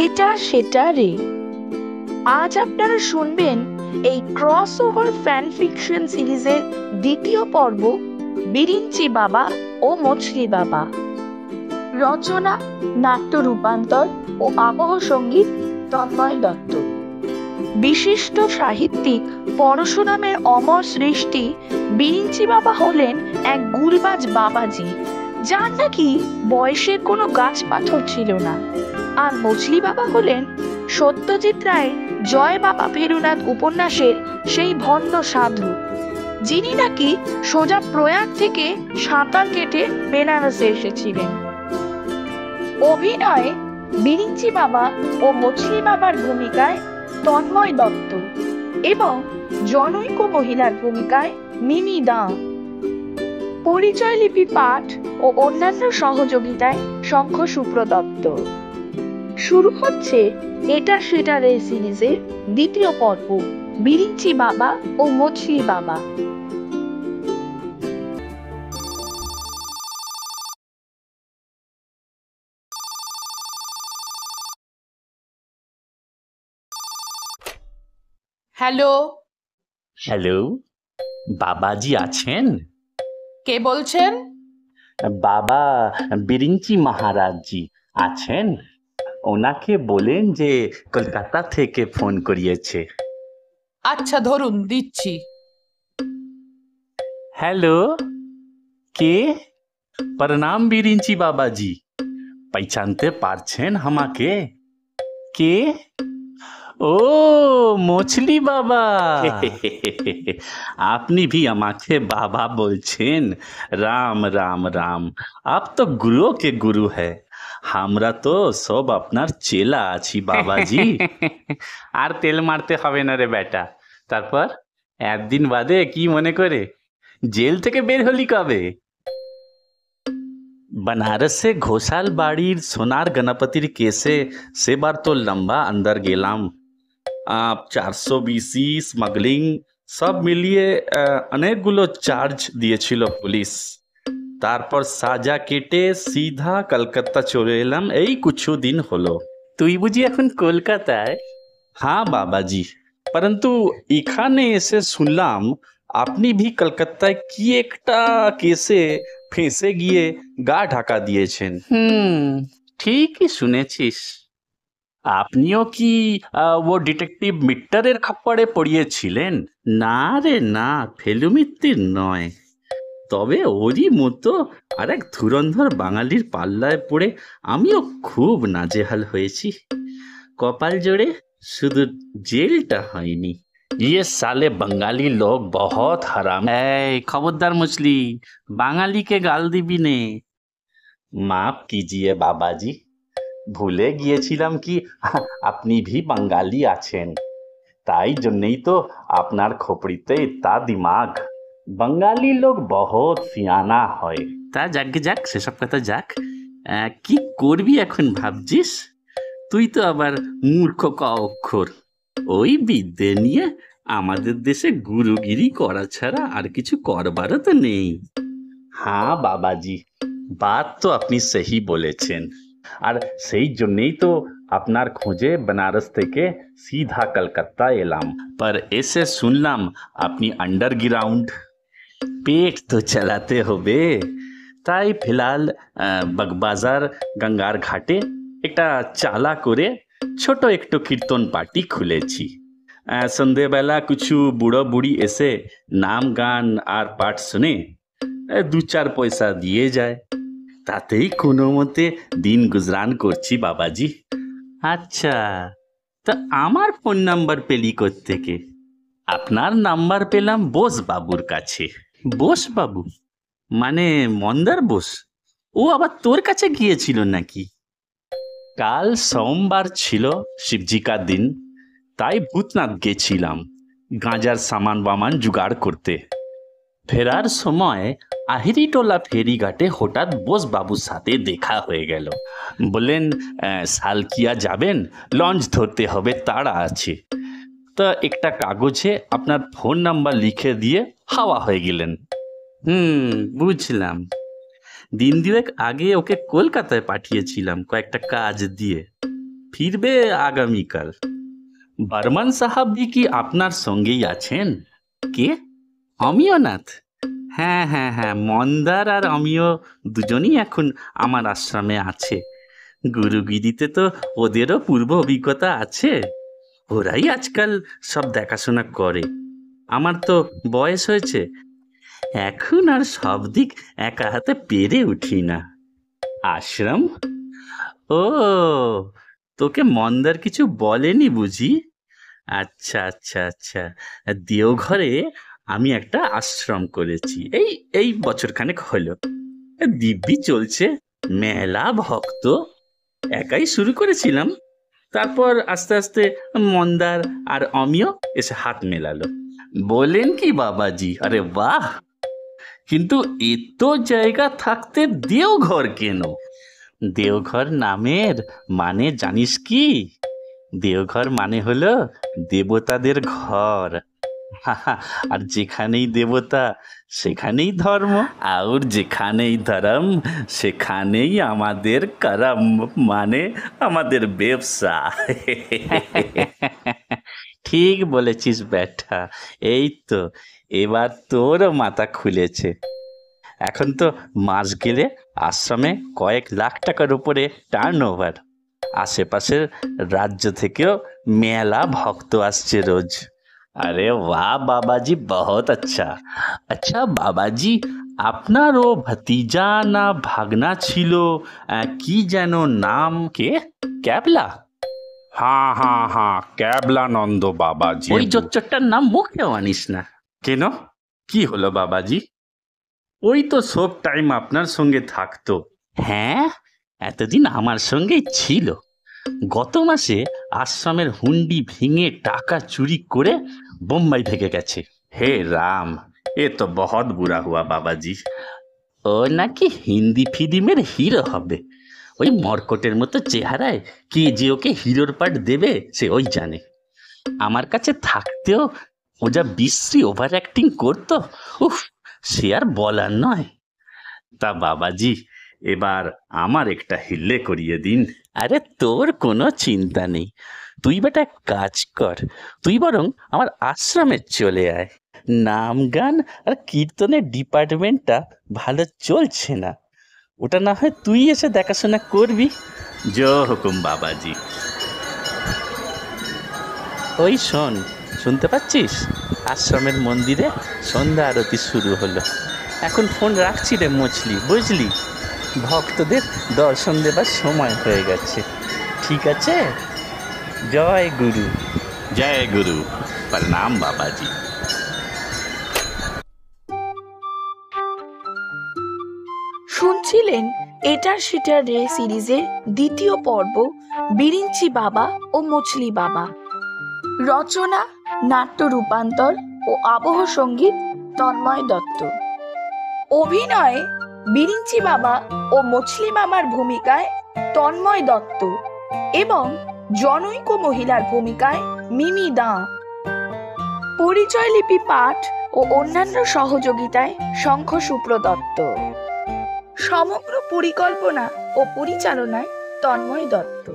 এটা সেটা রে। আজ আপনারা শুনবেন এই ক্রস ওভার ফ্যান ফিকশন সিরিজের দ্বিতীয় পর্ব, বিরিঞ্চি বাবা ও মছলি বাবা। রচনা, নাট্য রূপান্তর ও আবহ সঙ্গীত তন্ময় দত্ত। বিশিষ্ট সাহিত্যিক পরশুরামের অমর সৃষ্টি বিরিঞ্চি বাবা হলেন এক গুলবাজ বাবাজি, যার নাকি বয়সের কোনো গাছ পাথর ছিল না। আর মছলি বাবা হলেন সত্যজিৎ রায়ের জয় বাবা ফেরুনাথ উপন্যাসের সেই ভণ্ড সাধু, যিনি নাকি সোজা প্রয়াগ থেকে সাঁতার কেটে বেনারসে এসেছিলেন। অভিনয়ে বিরিঞ্চি বাবা ও মছলি বাবার ভূমিকায় তন্ময় দত্ত এবং জনৈক মহিলার ভূমিকায় মিমি দাঁ। পরিচয় লিপি পাঠ ও অন্যান্য সহযোগিতায় শঙ্খ সুপ্রদত্ত। শুরু হচ্ছে এটা সেটা রে সিরিজের দ্বিতীয় পর্ব, বিরিঞ্চি বাবা ও মছলি বাবা। হ্যালো, হ্যালো, বাবাজি আছেন? কে বলছেন? বাবা বিরিঞ্চি মহারাজজি আছেন? ওনাকে বলেন যে কলকাতা থেকে ফোন করিয়েছে। আচ্ছা ধরুন, দিচ্ছি। হ্যালো, কে? প্রণাম বিরিঞ্চি বাবাজি, পহচানতে পারছেন আমাকে? কে? ও মছলি বাবা। আপনি भी আমাকে বাবা বলছেন? রাম রাম রাম, आप तो गुरुओं के गुरु है। আমরা তো সব আপনার চেলা আছি বাবাজি। আর তেল মারতে হবে না রে বেটা। তারপর একদিন বাদে কি মনে করে জেল থেকে বের হলি কবে? बनारसे घोषाल बाड़ीर सोनार गणपतिर केसे सेबार तो लंबा अंदर गेलाम। 420 স্মাগলিং সব মিলিয়ে অনেকগুলো চার্জ দিয়েছিল পুলিশ। তারপর সাজা কেটে সিধা কলকাতা চলে এলাম এই কিছু দিন হলো। তুই বুঝি এখন কলকাতায়? হ্যাঁ বাবাজি, পরন্তু এখানে এসে শুনলাম আপনি ভি কলকাতায় কি একটা কেসে ফেঁসে গিয়ে গা ঢাকা দিয়েছেন। ঠিকই শুনেছিস। আপনিও কি ও ডিটেকটিভ মিট্টারের খপ্পরে পড়িয়েছিলেন? না রে না, ফেলুমিত্তির নয়। তবে ওরই মতো আর এক ধুরন্ধর বাঙালির পাল্লায় পড়ে আমিও খুব নাজেহাল হয়েছি। কপাল জোড়ে শুধু জেলটা হয়নি। ये साले बंगाली लोग बहुत हराम। खबरदार मछली, বাঙালি কে গাল দিবি নে। মাফ কিজিয়ে বাবাজি, ভুলে গিয়েছিলাম কি আপনি ভি বাঙালি আছেন। তাই জন্যই তো আপনার খোপড়িতে ইত্তা দিমাগ। বাঙালি লোক বহুত সিয়ানা হয়। তা যাক যাক, সেসব কথা যাক। কি করবি এখন ভাবছিস? তুই তো আবার মূর্খ ক অক্ষর। ওই বিদ্যে নিয়ে আমাদের দেশে গুরুগিরি করা ছাড়া আর কিছু করবারও তো নেই। হ্যাঁ বাবাজি, বাত তো আপনি সহি বলেছেন। আর সেই জন্যই তো আপনার খোঁজে बनारस থেকে सीधा कलकत्ता এলাম। पर এসে শুনলাম আপনি আন্ডারগ্রাউন্ড। পেট তো চালাতে হবে, তাই ফিলহাল বাগবাজার গঙ্গার ঘাটে একটা চালা করে ছোট একটু কীর্তন পার্টি খুলেছি। সন্ধেবেলা কিছু বুড়ো বুড়ি এসে নাম গান আর পাঠ শুনে 2-4 পয়সা দিয়ে যায়, তাতেই কোনো মতে দিন গুজরান করছি বাবাজি। আচ্ছা, তা আমার ফোন নাম্বার পেলি কোত্থেকে? আপনার নাম্বার পেলাম বোস বাবুর কাছে। বোস বাবু মানে মন্দার বোস? ও আবার তোর কাছে গিয়েছিল নাকি? কাল সোমবার ছিল শিবজি কা দিন, তাই ভূতনাথ গেছিলাম গাঁজার সামান বামান জোগাড় করতে। ফেরার সময় আহিরিটোলা ফেরিঘাটে হঠাৎ বোস বাবুর সাথে দেখা হয়ে গেল। বললেন সালকিয়া যাবেন, লঞ্চ ধরতে হবে, তাড়া আছে। তা একটা কাগজে আপনার ফোন নাম্বার লিখে দিয়ে হাওয়া হয়ে গেলেন। বুঝলাম। দিন দুয়েক আগে ওকে কলকাতায় পাঠিয়েছিলাম কয়েকটা কাজ দিয়ে। ফিরবে আগামীকাল। বর্মন সাহাব কি আপনার সঙ্গেই আছেন? কে? অমিয়নাথ? হ্যাঁ হ্যাঁ হ্যাঁ, মন্দার আর অমিয় দুজনই এখন আমার আশ্রমে আছে। গুরুগিরিতে তো ওদেরও পূর্ব অভিজ্ঞতা আছে, ওরাই আজকাল সব দেখাশোনা করে। আমার তো বয়স হয়েছে, এখন আর সব দিক একা হাতে পেরে উঠি না। আশ্রম? ও, তোকে মন্দার কিছু বলেনি বুঝি? আচ্ছা আচ্ছা আচ্ছা, দেওঘরে আমি একটা আশ্রম করেছি, এই এই বছরখানেক হলো। দিব্যি চলছে, মেলা ভক্ত। একাই শুরু করেছিলাম, তারপর আস্তে আস্তে মন্দার আর অমিয় এসে হাত মেলালো। বলেন কি বাবাজি? আরে বাহ! কিন্তু এত জায়গা থাকতে দেওঘর কেন? দেওঘর নামের মানে জানিস কি? দেওঘর মানে হলো দেবতাদের ঘর। আর যেখানেই দেবতা সেখানেই ধর্ম, আর যেখানেই ধর্ম সেখানেই আমাদের করম, মানে আমাদের ব্যবসা। ঠিক বলেছিস ব্যাটা, এই তো এবার তোরও মাথা খুলেছে। এখন তো মাস গেলে আশ্রমে কয়েক লাখ টাকার উপরে টার্নওভার। আশেপাশের রাজ্য থেকেও মেলা ভক্ত আসছে রোজ। अरे वाह बाबाजी, बहुत अच्छा। अच्छा বাবাজি, আপনার ও ভাতিজা না ভাগনা ছিল, কি যেন নাম? কে? ক্যাবলা? हाँ हाँ हाँ, ক্যাবলানন্দ বাবাজি। ওই জোচ্চরটার নাম মুখেও আনিস না কেন? কি হলো বাবাজি? ওই তো সব টাইম আপনার সঙ্গে থাকতো। হ্যাঁ, এতদিন আমার সঙ্গেই ছিল। গত মাসে আশ্রমের হুন্ডি ভেঙে টাকা চুরি করে বোম্বাই ভেগে গেছে। হে রাম, এ তো বহুত বুরা হুয়া বাবাজি। ও নাকি হিন্দি ফিল্মের হিরো হবে। ওই মর্কটের মতো চেহারায় কে যে ওকে হিরোর পার্ট দেবে সে ওই জানে। আমার কাছে থাকতেও ও যা বিশ্রী ওভার অ্যাক্টিং করতো, উফ, সে আর বলার নয়। তা বাবাজি, এবার আমার একটা হিল্লে করিয়ে দিন। আরে তোর কোনো চিন্তা নেই, তুই বেটা এক কাজ কর, তুই বরং আমার আশ্রমে চলে আয়। নাম গান আর কীর্তনের ডিপার্টমেন্টটা ভালো চলছে না, ওটা না হয় তুই এসে দেখাশোনা করবি। জয় হুকুম বাবাজি। ওই শোন, শুনতে পাচ্ছিস? আশ্রমের মন্দিরে সন্ধ্যা আরতি শুরু হলো। এখন ফোন রাখছি রে মছলি, বুঝলি? ভক্তদের দর্শন দেবার সময় হয়ে গেছে। ঠিক আছে? জয় গুরু। জয় গুরু। প্রণাম বাবাজি। শুনছিলেন এটার সেটার রে সিরিজের দ্বিতীয় পর্ব, বিরিঞ্চি বাবা ও মছলি বাবা। রচনা, নাট্য রূপান্তর ও আবহ সঙ্গীত তন্ময় দত্ত। অভিনয়ে বিরিঞ্চি বাবা ও মছলি মামার ভূমিকায় তন্ময় দত্ত এবং জনৈক মহিলার ভূমিকায় মিমি দাঁ। পরিচয় লিপি পাঠ ও অন্যান্য সহযোগিতায় শঙ্খ সুপ্রদত্ত। সমগ্র পরিকল্পনা ও পরিচালনায় তন্ময় দত্ত।